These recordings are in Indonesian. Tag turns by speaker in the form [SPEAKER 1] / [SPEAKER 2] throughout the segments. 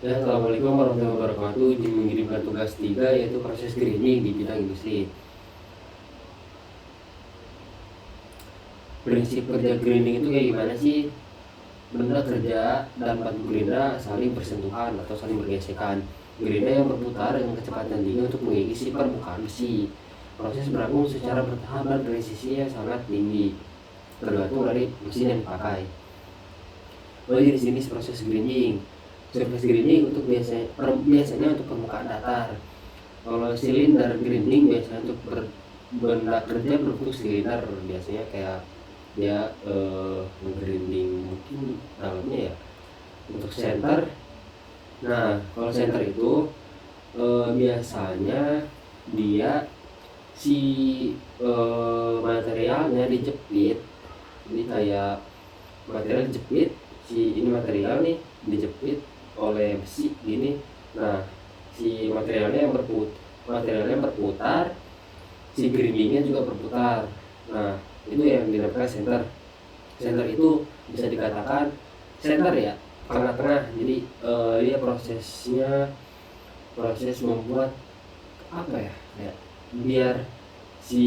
[SPEAKER 1] Ya, Assalamualaikum warahmatullahi wabarakatuh. Izin mengirimkan tugas 3 yaitu proses grinding di bidang industri. Prinsip kerja grinding itu kayak gimana sih? Benda kerja dan batu gerinda saling bersentuhan atau saling bergesekan. Gerinda yang berputar dengan kecepatan tinggi untuk mengisi permukaan besi. Proses berlangsung secara bertahap dan presisinya sangat tinggi, tergantung dari mesin yang dipakai. Jenis-jenis proses grinding. Surface grinding untuk biasanya untuk permukaan datar. Kalau silinder grinding biasanya untuk benda kerja berbentuk silinder, biasanya kayak dia grinding mungkin dalamnya ya untuk center. Nah, kalau center itu biasanya dia si materialnya dijepit, jadi kayak material dijepit, si ini material nih dijepit oleh besi gini. Nah, si materialnya yang berputar, si grindingnya juga berputar. Nah, itu yang dinamakan center. Center itu bisa dikatakan center ya, tengah-tengah. Jadi dia proses membuat apa ya, biar si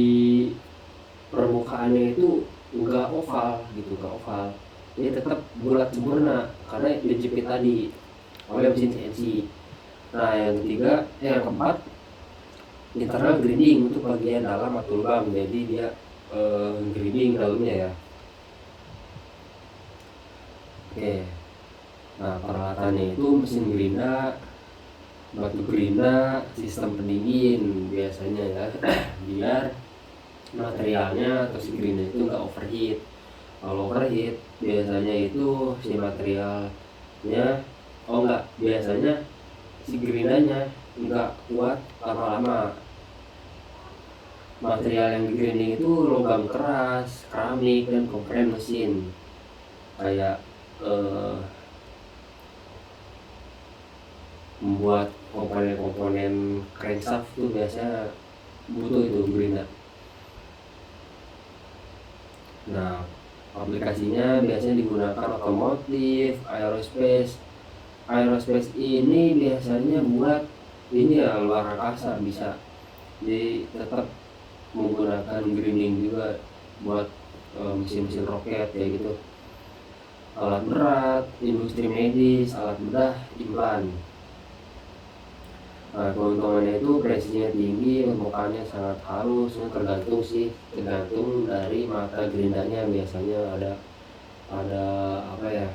[SPEAKER 1] permukaannya itu enggak oval gitu, enggak oval. Dia tetap bulat sempurna karena dijepit tadi oleh mesin CNC. Nah, yang keempat, internal grinding untuk bagian dalam atau lubang. Jadi dia grinding dalamnya ya. Oke. Nah, peralatannya itu mesin gerinda, batu gerinda, sistem pendingin biasanya ya, biar materialnya atau si gerinda itu nggak overheat. Kalau overheat biasanya itu si materialnya, biasanya si gerindanya nggak kuat lama-lama. Material yang di grinding itu logam keras, keramik, dan komponen mesin kayak membuat komponen crankshaft tuh biasanya butuh itu gerinda. Nah, aplikasinya biasanya digunakan otomotif, aerospace ini biasanya buat ini ya, luar angkasa bisa. Jadi tetap menggunakan grinding juga buat mesin-mesin roket kayak gitu. Alat berat, industri medis, alat bedah, implan. Nah, keuntungannya itu presisinya tinggi, permukaannya sangat halus. Tergantung dari mata gerindanya. Biasanya ada apa ya,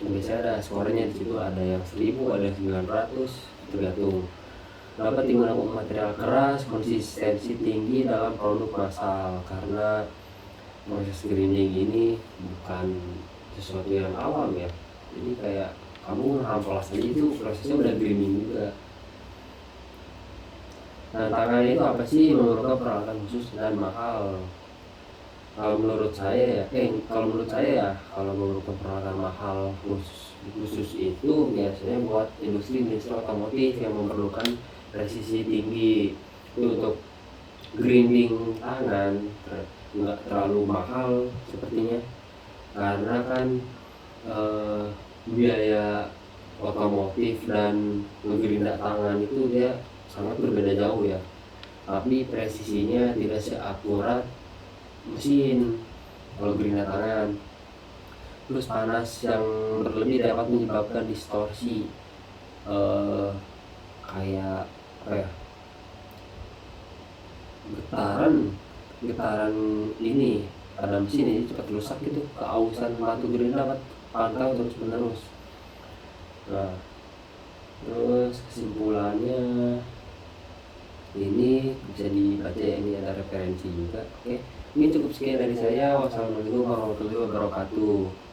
[SPEAKER 1] biasanya ada skornya di situ, ada yang 1000, ada yang 900, tergantung. Dapat digunakan material keras, konsistensi tinggi dalam produk massal, karena proses grinding ini bukan sesuatu yang awam ya. Jadi kayak kamu amplas aja itu prosesnya udah grinding juga. Nah, tantangannya itu apa sih? Memerlukan peralatan khusus dan mahal. Kalau menurut saya kalau memerlukan peralatan mahal khusus itu biasanya buat industri otomotif yang memerlukan presisi tinggi. Untuk grinding tangan nggak terlalu mahal sepertinya, karena kan biaya otomotif dan ngegerinda tangan itu dia sangat berbeda jauh ya, tapi presisinya tidak seakurat mesin kalau gerinda tangan. Terus panas yang berlebih dapat menyebabkan distorsi, kayak apa ya, getaran ini pada mesin ini cepat rusak gitu, keausan batu gerinda dapat pantau terus menerus. Nah, terus kesimpulannya ini bisa dibaca ya, ini ada referensi juga. Oke, ini cukup sekian dari saya. Wassalamualaikum warahmatullahi wabarakatuh.